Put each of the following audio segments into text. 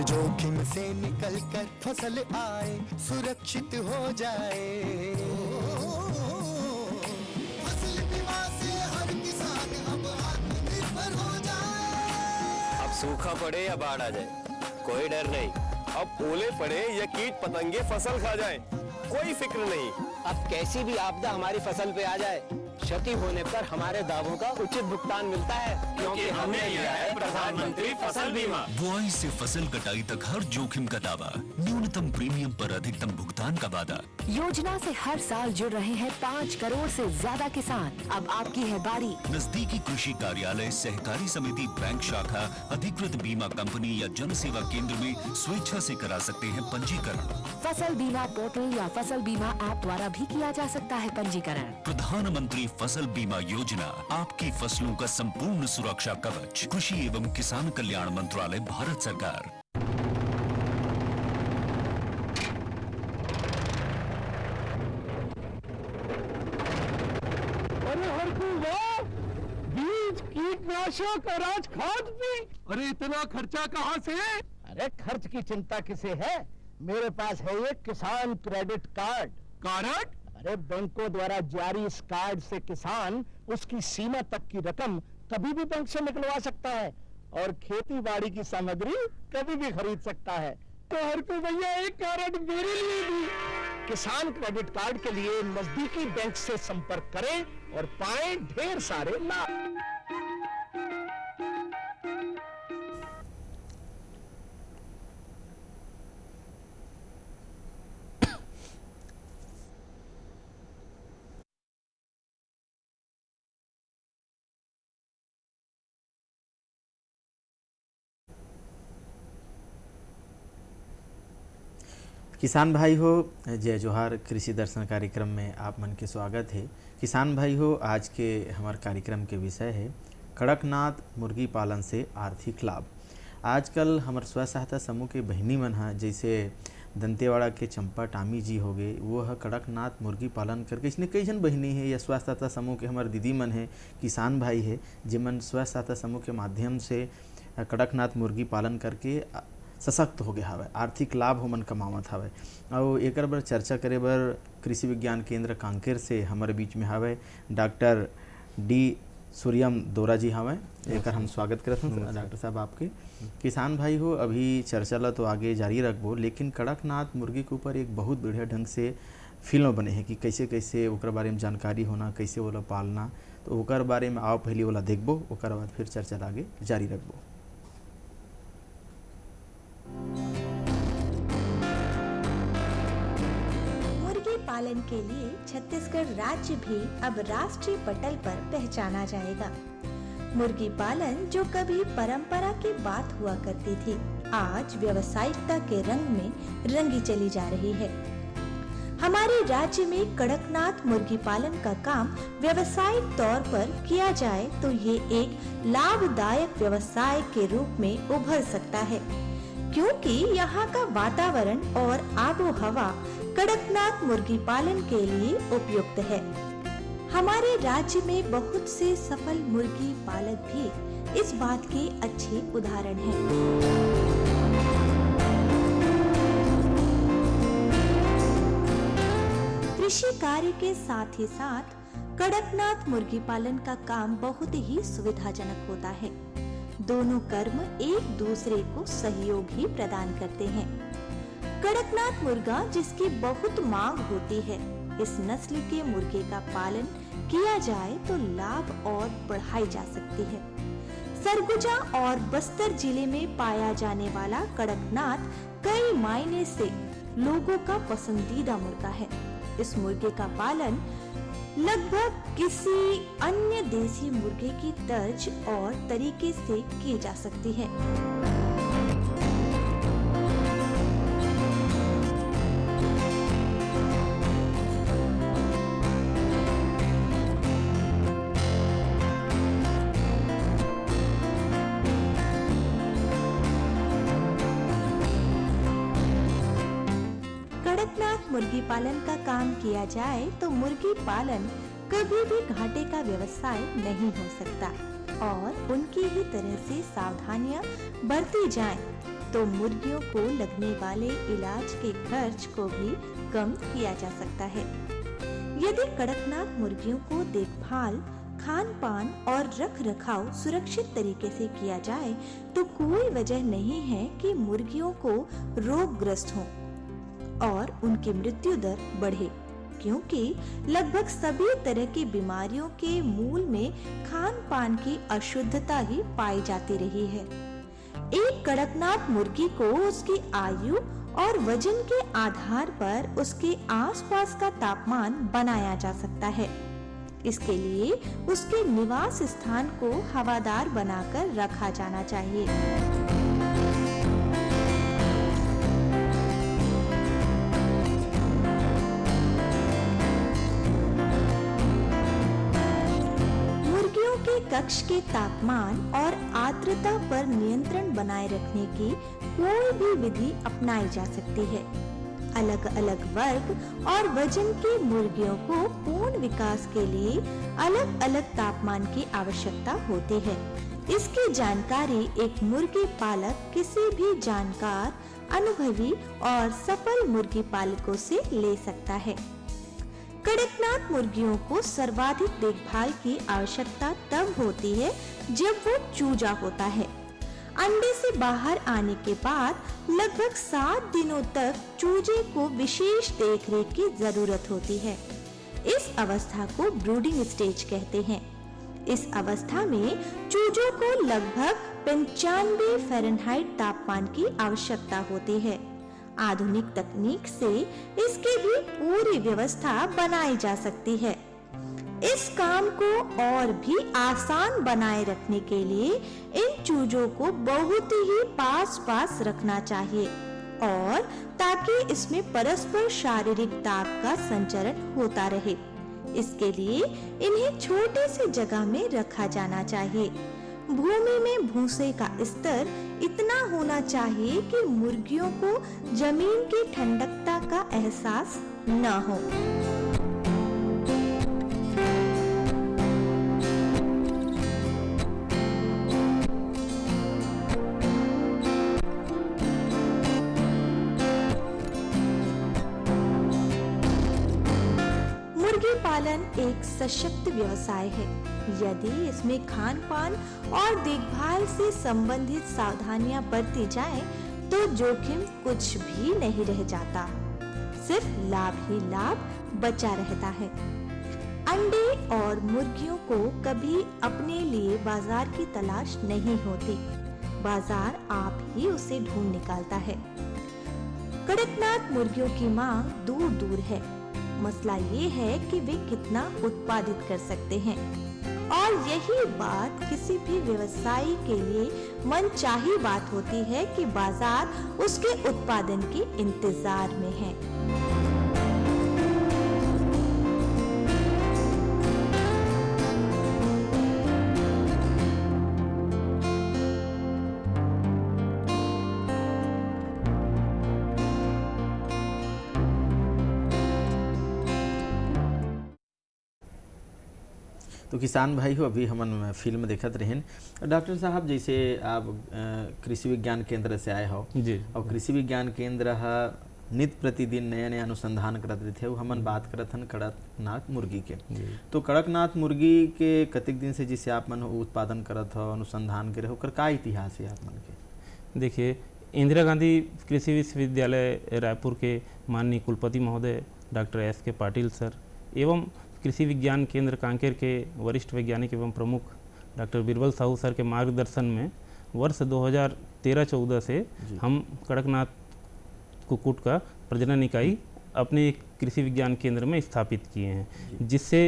जोखिम से निकल कर फसल आए, सुरक्षित हो जाए। फसल बीमा से हर किसान अब आत्मनिर्भर हो जाए। अब सूखा पड़े या बाढ़ आ जाए, कोई डर नहीं। अब ओले पड़े या कीट पतंगे फसल खा जाए, कोई फिक्र नहीं। अब कैसी भी आपदा हमारी फसल पे आ जाए, क्षति होने पर हमारे दावों का उचित भुगतान मिलता है, क्योंकि हमने लिया है प्रधानमंत्री फसल बीमा। बुआई से फसल कटाई तक हर जोखिम का दावा, न्यूनतम प्रीमियम पर अधिकतम भुगतान का वादा। योजना से हर साल जुड़ रहे हैं 5 करोड़ से ज्यादा किसान। अब आपकी है बारी। नजदीकी कृषि कार्यालय, सहकारी समिति, बैंक शाखा, अधिकृत बीमा कंपनी या जन सेवा केंद्र में स्वेच्छा से करा सकते हैं पंजीकरण। फसल बीमा पोर्टल या फसल बीमा ऐप द्वारा भी किया जा सकता है पंजीकरण। प्रधानमंत्री फसल बीमा योजना, आपकी फसलों का संपूर्ण सुरक्षा कवच। कृषि एवं किसान कल्याण मंत्रालय, भारत सरकार। अरे बीज, कीटनाशक और आज खाद भी। अरे इतना खर्चा कहाँ से? अरे खर्च की चिंता किसे है, मेरे पास है ये किसान क्रेडिट कार्ड। कार्ड? अरे बैंकों द्वारा जारी इस कार्ड से किसान उसकी सीमा तक की रकम कभी भी बैंक से निकलवा सकता है और खेती बाड़ी की सामग्री कभी भी खरीद सकता है। तो हर को भैया एक कार्ड मेरे लिए भी। किसान क्रेडिट कार्ड के लिए नजदीकी बैंक से संपर्क करें और पाएं ढेर सारे लाभ। किसान भाई हो, जय जोहार। कृषि दर्शन कार्यक्रम में आप मन के स्वागत है। किसान भाई हो, आज के हमारे कार्यक्रम के विषय है कड़कनाथ मुर्गी पालन से आर्थिक लाभ। आजकल हमारे स्व सहायता समूह के बहनी मन है, जैसे दंतेवाड़ा के चंपा टामी जी हो गए, वो है कड़कनाथ मुर्गी पालन करके। इसने कई जन बहनी है या स्व सहायता समूह के हमारे दीदी मन है, किसान भाई है, जिमन स्व सहायता समूह के माध्यम से कड़कनाथ मुर्गी पालन करके सशक्त हो गया हवे, आर्थिक लाभ हमन कमावत हवे। और एक बार चर्चा करे बर कृषि विज्ञान केंद्र कांकेर से हमारे बीच में हवे डॉक्टर डी सूर्यम दोरा जी हवे। एक हम स्वागत करते हैं डॉक्टर साहब आपके। किसान भाई हो, अभी चर्चा ला तो आगे जारी रखबो, लेकिन कड़कनाथ मुर्गी के ऊपर एक बहुत बढ़िया ढंग से फिल्म बने हैं कि कैसे कैसे ओकर बारे में जानकारी होना, कैसे ओला पालना। तो ओकर बारे में आओ पहले ओला देखबो, ओकर बाद फिर चर्चा आगे जारी रखबो। मुर्गी पालन के लिए छत्तीसगढ़ राज्य भी अब राष्ट्रीय पटल पर पहचाना जाएगा। मुर्गी पालन जो कभी परंपरा की बात हुआ करती थी, आज व्यावसायिकता के रंग में रंगी चली जा रही है। हमारे राज्य में कड़कनाथ मुर्गी पालन का काम व्यवसायिक तौर पर किया जाए तो ये एक लाभदायक व्यवसाय के रूप में उभर सकता है, क्योंकि यहाँ का वातावरण और आबो हवा कड़कनाथ मुर्गी पालन के लिए उपयुक्त है। हमारे राज्य में बहुत से सफल मुर्गी पालक भी इस बात के अच्छे उदाहरण हैं। कृषि कार्य के साथ ही साथ कड़कनाथ मुर्गी पालन का काम बहुत ही सुविधाजनक होता है। दोनों कर्म एक दूसरे को सहयोग ही प्रदान करते हैं। कड़कनाथ मुर्गा जिसकी बहुत मांग होती है, इस नस्ल के मुर्गे का पालन किया जाए तो लाभ और बढ़ाई जा सकती है। सरगुजा और बस्तर जिले में पाया जाने वाला कड़कनाथ कई मायने से लोगों का पसंदीदा मुर्गा है। इस मुर्गे का पालन लगभग किसी अन्य देसी मुर्गे की तर्ज और तरीके से की जा सकती है। कड़कनाथ मुर्गी पालन का काम किया जाए तो मुर्गी पालन कभी भी घाटे का व्यवसाय नहीं हो सकता और उनकी ही तरह से सावधानियां बरती जाएं तो मुर्गियों को लगने वाले इलाज के खर्च को भी कम किया जा सकता है। यदि कड़कनाथ मुर्गियों को देखभाल, खान पान और रख रखाव सुरक्षित तरीके से किया जाए तो कोई वजह नहीं है कि मुर्गियों को रोगग्रस्त हो और उनकी मृत्यु दर बढ़े, क्योंकि लगभग सभी तरह की बीमारियों के मूल में खान पान की अशुद्धता ही पाई जाती रही है। एक कड़कनाथ मुर्गी को उसकी आयु और वजन के आधार पर उसके आसपास का तापमान बनाया जा सकता है। इसके लिए उसके निवास स्थान को हवादार बनाकर रखा जाना चाहिए। मुर्गियों के कक्ष के तापमान और आर्द्रता पर नियंत्रण बनाए रखने की कोई भी विधि अपनाई जा सकती है। अलग अलग वर्ग और वजन की मुर्गियों को पूर्ण विकास के लिए अलग अलग तापमान की आवश्यकता होती है। इसकी जानकारी एक मुर्गी पालक किसी भी जानकार, अनुभवी और सफल मुर्गी पालकों से ले सकता है। कड़कनाथ मुर्गियों को सर्वाधिक देखभाल की आवश्यकता तब होती है जब वो चूजा होता है। अंडे से बाहर आने के बाद लगभग 7 दिनों तक चूजे को विशेष देखरेख की जरूरत होती है। इस अवस्था को ब्रूडिंग स्टेज कहते हैं। इस अवस्था में चूजों को लगभग 95 फ़ारेनहाइट तापमान की आवश्यकता होती है। आधुनिक तकनीक से इसकी भी पूरी व्यवस्था बनाई जा सकती है। इस काम को और भी आसान बनाए रखने के लिए इन चूजों को बहुत ही पास रखना चाहिए और ताकि इसमें परस्पर शारीरिक ताप का संचरण होता रहे। इसके लिए इन्हें छोटे से जगह में रखा जाना चाहिए। भूमि में भूसे का स्तर इतना होना चाहिए कि मुर्गियों को जमीन की ठंडकता का एहसास न हो। मुर्गी पालन एक सशक्त व्यवसाय है। यदि इसमें खान पान और देखभाल से संबंधित सावधानियां बरती जाएं, तो जोखिम कुछ भी नहीं रह जाता, सिर्फ लाभ ही लाभ बचा रहता है। अंडे और मुर्गियों को कभी अपने लिए बाजार की तलाश नहीं होती, बाजार आप ही उसे ढूंढ निकालता है। कड़कनाथ मुर्गियों की मांग दूर दूर है। मसला ये है कि वे कितना उत्पादित कर सकते हैं, और यही बात किसी भी व्यवसायी के लिए मनचाही बात होती है कि बाजार उसके उत्पादन के इंतजार में है। तो किसान भाई हो, अभी हमन फिल्म देखत रहें। डॉक्टर साहब, जैसे आप कृषि विज्ञान केंद्र से आए हो जी, और कृषि विज्ञान केंद्र नित्य प्रतिदिन नया नया अनुसंधान करत रहते हो। हमन बात करत हन कड़कनाथ मुर्गी के। तो कड़कनाथ मुर्गी के कतेक दिन से जिसे आप मन उत्पादन करत हो, अनुसंधान करे हो, ओकर का इतिहास है आप मन के? देखिए, इंदिरा गांधी कृषि विश्वविद्यालय रायपुर के माननीय कुलपति महोदय डॉक्टर S.K. पाटिल सर एवं कृषि विज्ञान केंद्र कांकेर के वरिष्ठ वैज्ञानिक एवं प्रमुख डॉक्टर बीरबल साहू सर के मार्गदर्शन में वर्ष 2013-14 से हम कड़कनाथ कुक्कुट का प्रजनन इकाई अपने कृषि विज्ञान केंद्र में स्थापित किए हैं, जिससे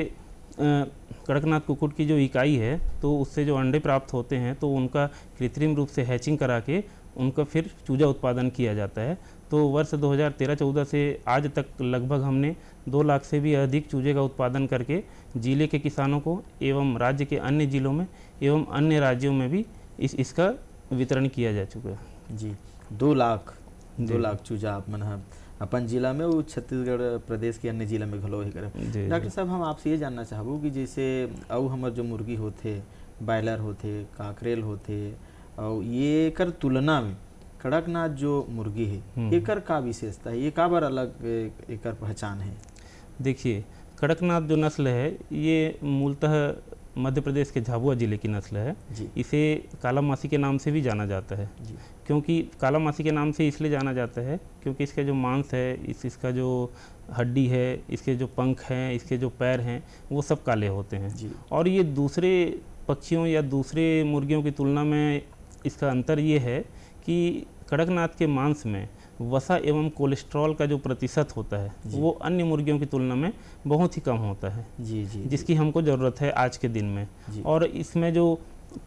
कड़कनाथ कुक्कुट की जो इकाई है तो उससे जो अंडे प्राप्त होते हैं तो उनका कृत्रिम रूप से हैचिंग करा के उनका फिर चूजा उत्पादन किया जाता है। तो वर्ष 2013-14 से आज तक लगभग हमने 2 लाख से भी अधिक चूजे का उत्पादन करके जिले के किसानों को एवं राज्य के अन्य जिलों में एवं अन्य राज्यों में भी इसका वितरण किया जा चुका है। जी, 2 लाख चूजा आप मन अपन जिला में और छत्तीसगढ़ प्रदेश के अन्य जिला में घलो ही करे। डॉक्टर साहब, हम आपसे ये जानना चाहबो कि जैसे अउ हमार जो मुर्गी होते, बॉयलर होते, काकरेल होते, और ये कर तुलना में कड़कनाथ जो मुर्गी है एकर का विशेषता है, ये का बार अलग एकर पहचान है? देखिए, कड़कनाथ जो नस्ल है ये मूलतः मध्य प्रदेश के झाबुआ जिले की नस्ल है। इसे काला मासी के नाम से भी जाना जाता है। क्योंकि काला मासी के नाम से इसलिए जाना जाता है क्योंकि इसका जो मांस है, इसका जो हड्डी है, इसके जो पंख हैं, इसके जो पैर हैं, वो सब काले होते हैं। और ये दूसरे पक्षियों या दूसरे मुर्गियों की तुलना में इसका अंतर ये है कि कड़कनाथ के मांस में वसा एवं कोलेस्ट्रॉल का जो प्रतिशत होता है वो अन्य मुर्गियों की तुलना में बहुत ही कम होता है, जिसकी हमको ज़रूरत है आज के दिन में। और इसमें जो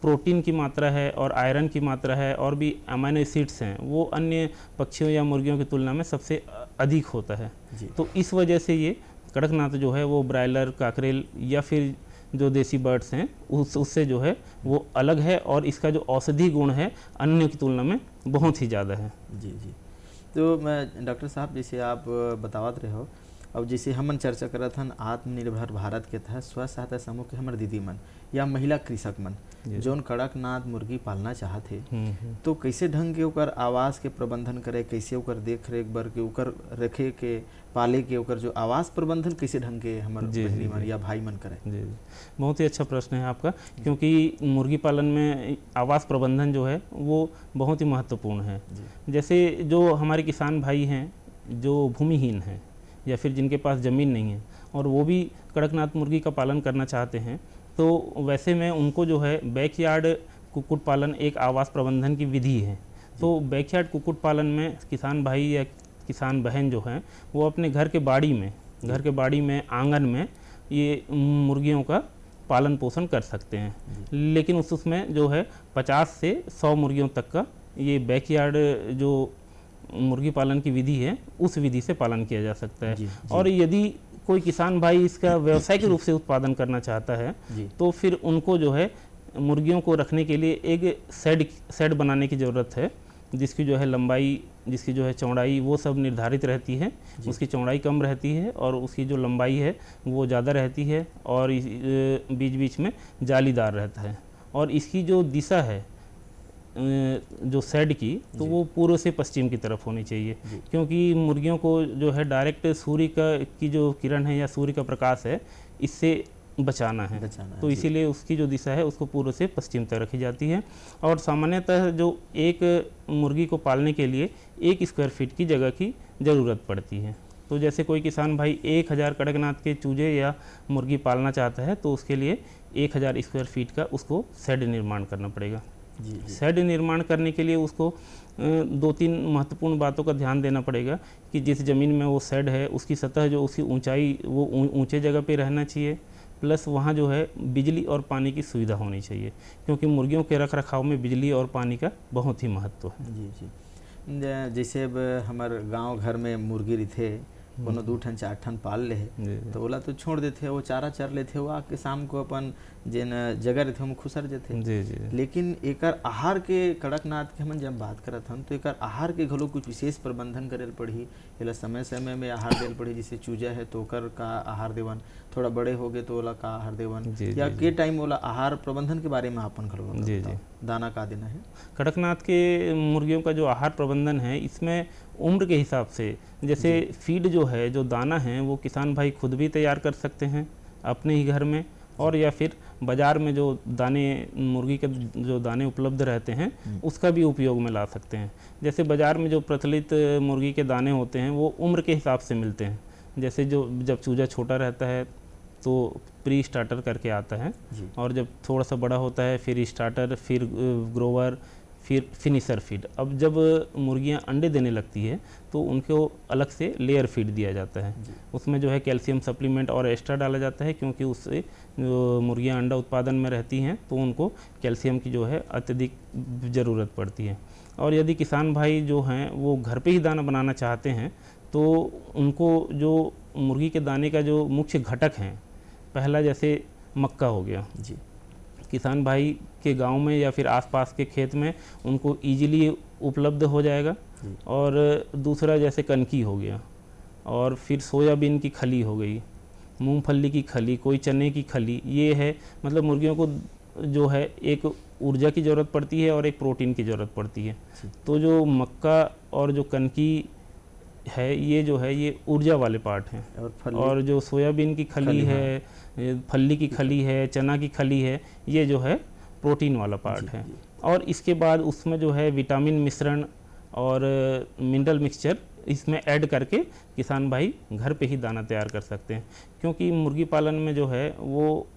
प्रोटीन की मात्रा है और आयरन की मात्रा है और भी अमीनो एसिड्स हैं वो अन्य पक्षियों या मुर्गियों की तुलना में सबसे अधिक होता है। तो इस वजह से ये कड़कनाथ जो है वो ब्रायलर, काकरेल या फिर जो देसी बर्ड्स हैं उससे जो है वो अलग है और इसका जो औषधि गुण है अन्य की तुलना में बहुत ही ज़्यादा है। जी। तो मैं डॉक्टर साहब जैसे आप बतावत रहे हो, अब जैसे हमन चर्चा करत हन आत्मनिर्भर भारत के तहत स्व सहायता समूह के हमारे दीदी मन या महिला कृषक मन जौन कड़कनाथ मुर्गी पालना चाहते तो कैसे ढंग के ओकर आवास के प्रबंधन करे, कैसे ओकर देख रेख बर के ओकर रखे के पाले के ओकर जो आवास प्रबंधन कैसे ढंग के हमारे बहनी मन या भाई मन करे? जी, बहुत ही अच्छा प्रश्न है आपका, क्योंकि मुर्गी पालन में आवास प्रबंधन जो है वो बहुत ही महत्वपूर्ण है। जैसे जो हमारे किसान भाई हैं जो भूमिहीन हैं या फिर जिनके पास ज़मीन नहीं है और वो भी कड़कनाथ मुर्गी का पालन करना चाहते हैं, तो वैसे में उनको जो है बैकयार्ड कुक्कुट पालन एक आवास प्रबंधन की विधि है। तो बैकयार्ड कुक्कुट पालन में किसान भाई या किसान बहन जो हैं वो अपने घर के बाड़ी में आंगन में ये मुर्गियों का पालन पोषण कर सकते हैं। लेकिन उसमें जो है 50 से 100 मुर्गियों तक का ये बैकयार्ड जो मुर्गी पालन की विधि है उस विधि से पालन किया जा सकता है। और यदि कोई किसान भाई इसका व्यवसायिक रूप से उत्पादन करना चाहता है तो फिर उनको जो है मुर्गियों को रखने के लिए एक शेड बनाने की ज़रूरत है, जिसकी जो है लंबाई, जिसकी जो है चौड़ाई वो सब निर्धारित रहती है। उसकी चौड़ाई कम रहती है और उसकी जो लंबाई है वो ज़्यादा रहती है और बीच बीच में जालीदार रहता है। और इसकी जो दिशा है जो शेड की, तो वो पूर्व से पश्चिम की तरफ होनी चाहिए, क्योंकि मुर्गियों को जो है डायरेक्ट सूर्य की जो किरण है या सूर्य का प्रकाश है इससे बचाना है। तो इसीलिए उसकी जो दिशा है उसको पूर्व से पश्चिम तक रखी जाती है। और सामान्यतः जो एक मुर्गी को पालने के लिए 1 स्क्वायर फीट की जगह की ज़रूरत पड़ती है। तो जैसे कोई किसान भाई 1000 कड़कनाथ के चूजे या मुर्गी पालना चाहता है तो उसके लिए 1000 स्क्वायर फीट का उसको शेड निर्माण करना पड़ेगा। शेड निर्माण करने के लिए उसको 2-3 महत्वपूर्ण बातों का ध्यान देना पड़ेगा कि जिस ज़मीन में वो शेड है उसकी सतह जो उसकी ऊंचाई वो ऊंचे जगह पे रहना चाहिए, प्लस वहाँ जो है बिजली और पानी की सुविधा होनी चाहिए, क्योंकि मुर्गियों के रख रखाव में बिजली और पानी का बहुत ही महत्व है। जी। जैसे अब हमारे गांव घर में मुर्गी रही कोनो 2 ठन 4 ठन पाल ले तो ओला तो छोड़ देते, वो चारा चर लेते, वो आके शाम को अपन जेन जगह रहते हम खुसर जाते। लेकिन एकर आहार के कड़कनाथ के हम जब बात करत हन तो एकर आहार के घलो कुछ विशेष प्रबंधन करे पड़ी, एला समय समय में आहार देल पड़ी। जैसे चूजा है तो ओकर का आहार देवन, थोड़ा बड़े हो गए तो ओला का आहार देवन, या के टाइम ओला आहार प्रबंधन के बारे में अपन घलो दाना का देना है? कड़कनाथ के मुर्गियों का जो आहार प्रबंधन है इसमें उम्र के हिसाब से, जैसे फीड जो है, जो दाना है वो किसान भाई खुद भी तैयार कर सकते हैं अपने ही घर में, और या फिर बाज़ार में जो दाने मुर्गी के जो दाने उपलब्ध रहते हैं उसका भी उपयोग में ला सकते हैं। जैसे बाज़ार में जो प्रचलित मुर्गी के दाने होते हैं वो उम्र के हिसाब से मिलते हैं। जैसे जो जब चूजा छोटा रहता है तो प्री स्टार्टर करके आता है, और जब थोड़ा सा बड़ा होता है फिर स्टार्टर, फिर ग्रोवर, फिर फिनिशर फीड। अब जब मुर्गियां अंडे देने लगती है तो उनको अलग से लेयर फीड दिया जाता है। उसमें जो है कैल्शियम सप्लीमेंट और एक्स्ट्रा डाला जाता है, क्योंकि उससे जो मुर्गियां अंडा उत्पादन में रहती हैं तो उनको कैल्शियम की जो है अत्यधिक ज़रूरत पड़ती है। और यदि किसान भाई जो हैं वो घर पे ही दाना बनाना चाहते हैं तो उनको जो मुर्गी के दाने का जो मुख्य घटक हैं, पहला जैसे मक्का हो गया, किसान भाई के गांव में या फिर आसपास के खेत में उनको इजीली उपलब्ध हो जाएगा। और दूसरा जैसे कनकी हो गया, और फिर सोयाबीन की खली हो गई, मूंगफली की खली, कोई चने की खली, ये है। मतलब मुर्गियों को जो है एक ऊर्जा की ज़रूरत पड़ती है और एक प्रोटीन की ज़रूरत पड़ती है। तो जो मक्का और जो कनकी है ये जो है ये ऊर्जा वाले पार्ट हैं, और जो सोयाबीन की खली है, फली की खली है, चना की खली है, ये जो है प्रोटीन वाला पार्ट है। और इसके बाद उसमें जो है विटामिन मिश्रण और मिनरल मिक्सचर इसमें ऐड करके किसान भाई घर पे ही दाना तैयार कर सकते हैं, क्योंकि मुर्गी पालन में जो है वो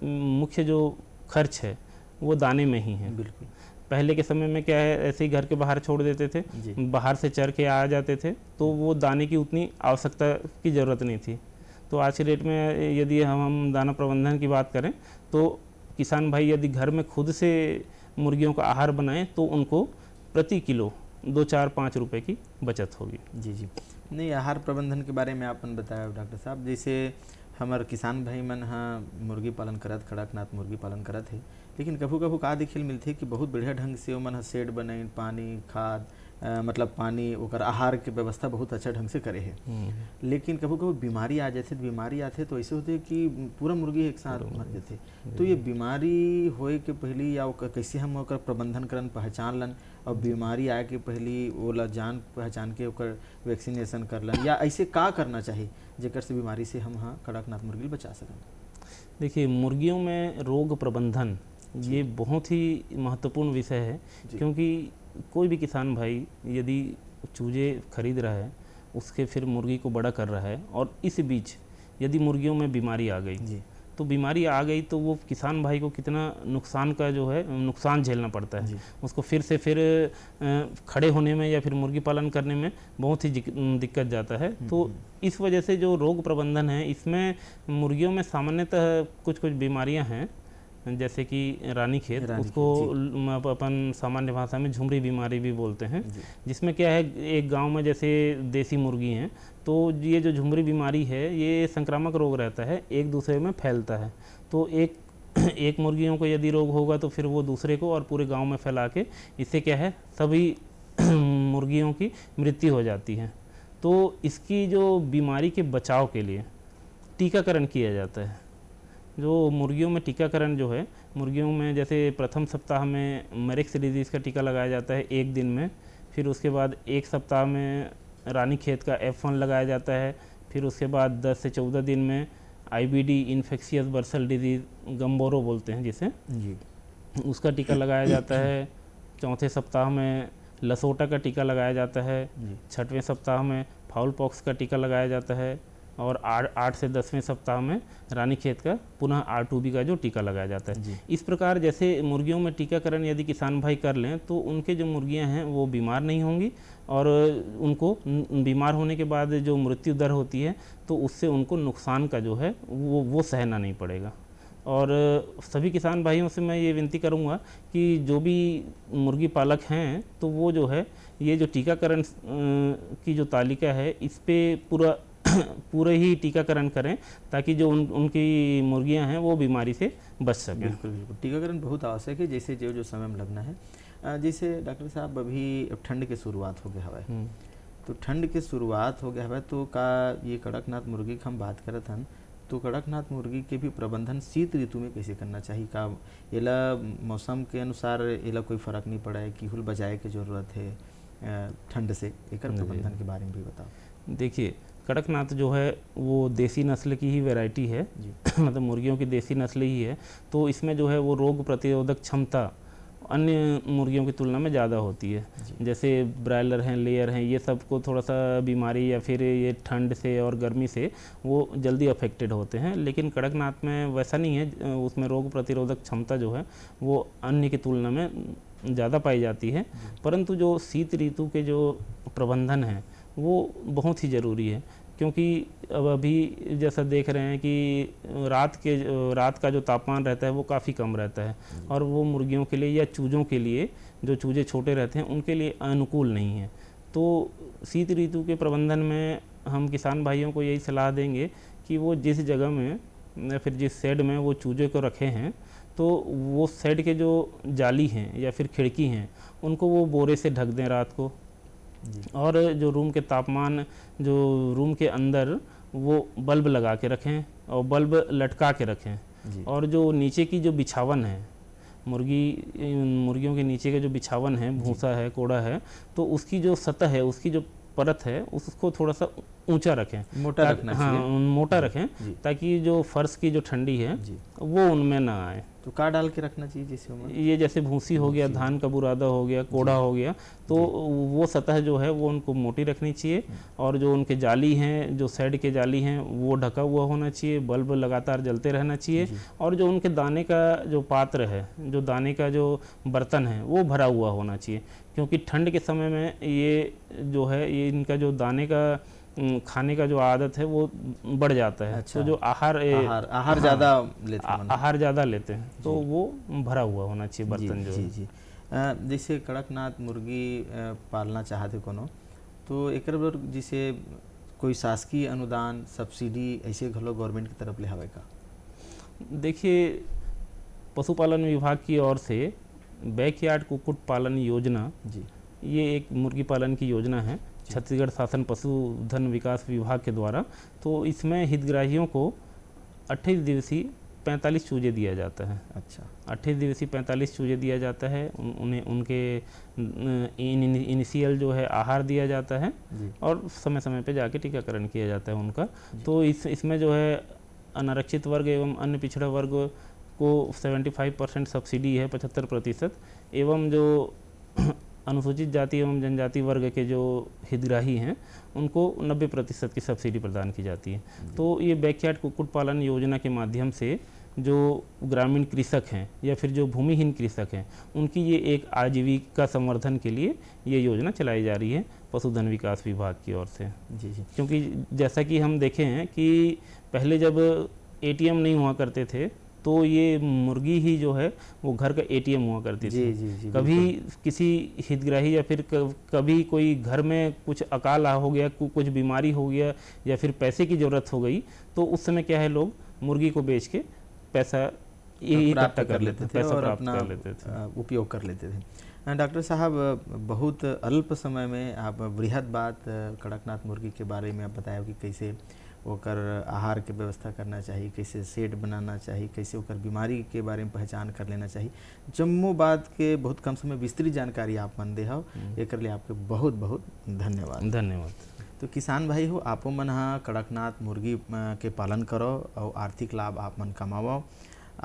मुख्य जो खर्च है वो दाने में ही है। बिल्कुल। पहले के समय में क्या है, ऐसे ही घर के बाहर छोड़ देते थे, बाहर से चर के आ जाते थे, तो वो दाने की उतनी आवश्यकता की ज़रूरत नहीं थी। तो आज के डेट में यदि हम दाना प्रबंधन की बात करें तो किसान भाई यदि घर में खुद से मुर्गियों का आहार बनाएं तो उनको प्रति किलो 2, 4, 5 रुपए की बचत होगी। जी जी। नहीं, आहार प्रबंधन के बारे में आपने बताया डॉक्टर साहब, जैसे हमारे किसान भाई मन हाँ मुर्गी पालन करत, कड़कनाथ मुर्गी पालन करत है, लेकिन कभू कभू का देखिल मिलते कि बहुत बढ़िया ढंग से ओमन शेड बनाई, पानी खाद मतलब पानी ओकर आहार के व्यवस्था बहुत अच्छा ढंग से करे है, लेकिन कभू कभू बीमारी आ जाते, बीमारी आते तो ऐसे होते कि पूरा मुर्गी एक साथ मर जाते। तो ये बीमारी होए के पहले या कैसे हम ओकर प्रबंधन करन, पहचान लन, और बीमारी आए के पहले ओला जान पहचान के ओकर वैक्सीनेशन कर लन, या ऐसे का करना चाहिए जेकर से बीमारी से हम हाँ कड़कनाथ मुर्गी बचा सकें? देखिए, मुर्गियों में रोग प्रबंधन ये बहुत ही महत्वपूर्ण विषय है, क्योंकि कोई भी किसान भाई यदि चूजे खरीद रहा है, उसके फिर मुर्गी को बड़ा कर रहा है, और इस बीच यदि मुर्गियों में बीमारी आ गई तो बीमारी आ गई तो वो किसान भाई को कितना नुकसान का जो है नुकसान झेलना पड़ता है। उसको फिर से फिर खड़े होने में या फिर मुर्गी पालन करने में बहुत ही दिक्कत जाता है। तो इस वजह से जो रोग प्रबंधन है इसमें मुर्गियों में सामान्यतः कुछ बीमारियां हैं, जैसे कि रानीखेत, उसको अपन सामान्य भाषा में झुमरी बीमारी भी बोलते हैं, जिसमें क्या है एक गांव में जैसे देसी मुर्गी हैं तो ये जो झुमरी बीमारी है ये संक्रामक रोग रहता है, एक दूसरे में फैलता है। तो एक मुर्गियों को यदि रोग होगा तो फिर वो दूसरे को और पूरे गांव में फैला के इससे क्या है सभी मुर्गियों की मृत्यु हो जाती है। तो इसकी जो बीमारी के बचाव के लिए टीकाकरण किया जाता है। जो मुर्गियों में टीकाकरण जो है, मुर्गियों में जैसे प्रथम सप्ताह में मेरिक्स डिजीज़ का टीका लगाया जाता है 1 दिन में, फिर उसके बाद 1 सप्ताह में रानीखेत का F1 लगाया जाता है, फिर उसके बाद 10 से 14 दिन में IBD इन्फेक्शियस बर्सल डिजीज़, गम्बोरो बोलते हैं जिसे, उसका टीका लगाया जाता है। चौथे सप्ताह में लसोटा का टीका लगाया जाता है, 6वें सप्ताह में फाउल पॉक्स का टीका लगाया जाता है, और 8 से 10वें सप्ताह में रानीखेत का पुनः R2B का जो टीका लगाया जाता है। इस प्रकार जैसे मुर्गियों में टीकाकरण यदि किसान भाई कर लें तो उनके जो मुर्गियां हैं वो बीमार नहीं होंगी, और उनको बीमार होने के बाद जो मृत्यु दर होती है तो उससे उनको नुकसान का जो है वो सहना नहीं पड़ेगा। और सभी किसान भाइयों से मैं ये विनती करूँगा कि जो भी मुर्गी पालक हैं तो वो जो है ये जो टीकाकरण की जो तालिका है इस पर पूरे ही टीकाकरण करें, ताकि जो उनकी मुर्गियां हैं वो बीमारी से बच सकें। बिल्कुल बिल्कुल, टीकाकरण बहुत आवश्यक है, जैसे जो समय में लगना है। जैसे डॉक्टर साहब अभी ठंड के शुरुआत हो गया है, तो ठंड के शुरुआत हो गया है तो का ये कड़कनाथ मुर्गी की हम बात करत हन, तो कड़कनाथ मुर्गी के भी प्रबंधन शीत ऋतु में कैसे करना चाहिए? का एला मौसम के अनुसार एला कोई फर्क नहीं पड़ा है कि हुल बजाए की ज़रूरत है ठंड से, एक प्रबंधन के बारे में भी बताओ। देखिए, कड़कनाथ जो है वो देसी नस्ल की ही वैरायटी है मतलब मुर्गियों की देसी नस्ल ही है, तो इसमें जो है वो रोग प्रतिरोधक क्षमता अन्य मुर्गियों की तुलना में ज़्यादा होती है। जैसे ब्रायलर हैं, लेयर हैं, ये सब को थोड़ा सा बीमारी या फिर ये ठंड से और गर्मी से वो जल्दी अफेक्टेड होते हैं, लेकिन कड़कनाथ में वैसा नहीं है। उसमें रोग प्रतिरोधक क्षमता जो है वो अन्य की तुलना में ज़्यादा पाई जाती है। परंतु जो शीत ऋतु के जो प्रबंधन है वो बहुत ही ज़रूरी है, क्योंकि अब अभी जैसा देख रहे हैं कि रात का जो तापमान रहता है वो काफ़ी कम रहता है, और वो मुर्गियों के लिए या चूज़ों के लिए, जो चूज़े छोटे रहते हैं उनके लिए अनुकूल नहीं है। तो शीत ऋतु के प्रबंधन में हम किसान भाइयों को यही सलाह देंगे कि वो जिस जगह में या फिर जिस शेड में वो चूज़े को रखे हैं तो वो शेड के जो जाली हैं या फिर खिड़की हैं उनको वो बोरे से ढक दें रात को, और जो रूम के तापमान, जो रूम के अंदर वो बल्ब लगा के रखें और बल्ब लटका के रखें, और जो नीचे की जो बिछावन है मुर्गियों के नीचे का जो बिछावन है, भूसा है, कोड़ा है, तो उसकी जो सतह है, उसकी जो परत है, उसको थोड़ा सा ऊंचा रखें, मोटा रखना चाहिए। हाँ, मोटा रखें, ताकि जो फर्श की जो ठंडी है वो उनमें ना आए। तो क्या डाल के रखना चाहिए जैसे ये जैसे भूसी हो गया, धान का बुरादा हो गया, कोड़ा हो गया, तो वो सतह जो है वो उनको मोटी रखनी चाहिए। और जो उनके जाली हैं, जो साइड के जाली हैं, वो ढका हुआ होना चाहिए, बल्ब लगातार जलते रहना चाहिए। और जो उनके दाने का जो पात्र है, जो दाने का जो बर्तन है, वो भरा हुआ होना चाहिए, क्योंकि ठंड के समय में ये जो है, ये इनका जो दाने का खाने का जो आदत है वो बढ़ जाता है। अच्छा। तो जो आहार ज़्यादा लेते हैं, आहार ज़्यादा लेते हैं, तो वो भरा हुआ होना चाहिए बर्तन जो है। जी। जैसे कड़कनाथ मुर्गी पालना चाहते कोनो, तो एक बार जैसे कोई शासकीय अनुदान, सब्सिडी ऐसे घलो गवर्नमेंट की तरफ ले हवे का? देखिए, पशुपालन विभाग की ओर से बैकयार्ड कुक्कुट पालन योजना, ये एक मुर्गी पालन की योजना है छत्तीसगढ़ शासन पशुधन विकास विभाग के द्वारा। तो इसमें हितग्राहियों को 28 दिवसीय 45 चूजे दिया जाता है। अच्छा, 28 दिवसीय 45 चूजे दिया जाता है। उन्हें उनके इनिशियल जो है आहार दिया जाता है और समय समय पे जाके टीकाकरण किया जाता है उनका। तो इसमें जो है अनारक्षित वर्ग एवं अन्य पिछड़ा वर्ग को 75% सब्सिडी है, 75%, एवं जो अनुसूचित जाति एवं जनजाति वर्ग के जो हितग्राही हैं उनको 90% की सब्सिडी प्रदान की जाती है। तो ये बैकयार्ड कुक्कुट पालन योजना के माध्यम से जो ग्रामीण कृषक हैं या फिर जो भूमिहीन कृषक हैं, उनकी ये एक आजीविका संवर्धन के लिए ये योजना चलाई जा रही है पशुधन विकास विभाग की ओर से। जी। क्योंकि जैसा कि हम देखे हैं कि पहले जब ATM नहीं हुआ करते थे, तो ये मुर्गी ही जो है वो घर का ATM हुआ करती थी। कभी किसी हितग्राही या फिर कभी कोई घर में कुछ अकाल हो गया, कुछ बीमारी हो गया या फिर पैसे की ज़रूरत हो गई, तो उस समय क्या है, लोग मुर्गी को बेच के पैसा इकट्ठा कर लेते थे, पैसा प्राप्त कर लेते थे, उपयोग कर लेते थे। डॉक्टर साहब, बहुत अल्प समय में आप बृहद बात कड़कनाथ मुर्गी के बारे में आप बताया कि कैसे ओकर आहार के व्यवस्था करना चाहिए, कैसे सेट बनाना चाहिए, कैसे ओकर बीमारी के बारे में पहचान कर लेना चाहिए। जम्मो बात के बहुत कम समय विस्तृत जानकारी आप मन दे हो, एक लिए आपके बहुत बहुत धन्यवाद। धन्यवाद। तो किसान भाई हो, आपो मन हा कड़कनाथ मुर्गी के पालन करो और आर्थिक लाभ आप मन कमाओ।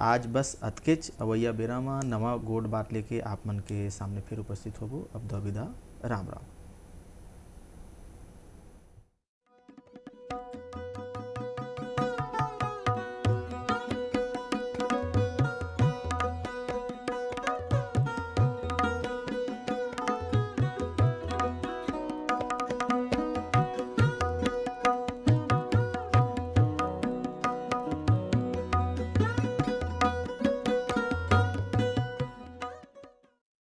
आज बस अतकेच अवैया बेरा में नवा गोड बात लेके आप मन के सामने फिर उपस्थित होबो। अब दो विदा, राम राम।